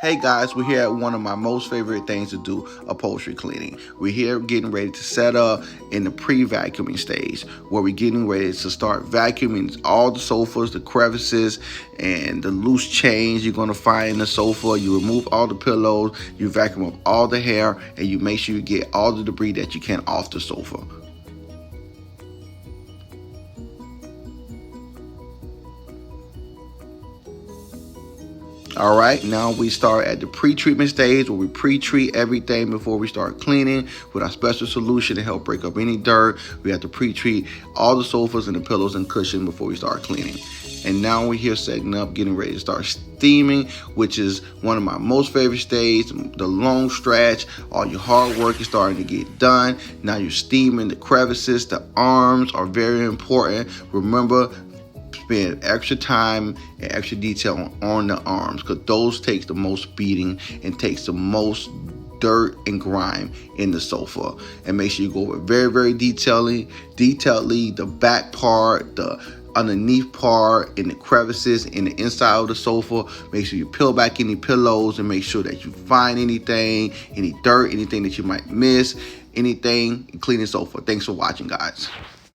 Hey guys, we're here at one of my most favorite things to do, upholstery cleaning. We're here getting ready to set up in the pre-vacuuming stage, where we're getting ready to start vacuuming all the sofas, the crevices, and the loose change you're going to find in the sofa. You remove all the pillows, you vacuum up all the hair, and you make sure you get all the debris that you can off the sofa. All right, now we start at the pre-treatment stage where we pre-treat everything before we start cleaning with our special solution to help break up any dirt. We have to pre-treat all the sofas and the pillows and cushion before we start cleaning. And now we're here setting up, getting ready to start steaming, which is one of my most favorite stages, the long stretch. All your hard work is starting to get done. Now you're steaming the crevices. The arms are very important. Remember, spend extra time and extra detail on the arms, because those takes the most beating and takes the most dirt and grime in the sofa. And make sure you go over very detailedly the back part, the underneath part, in the crevices in the inside of the sofa. Make sure you peel back any pillows and make sure that you find anything, any dirt, anything that you might miss, anything, clean the sofa. Thanks for watching, guys.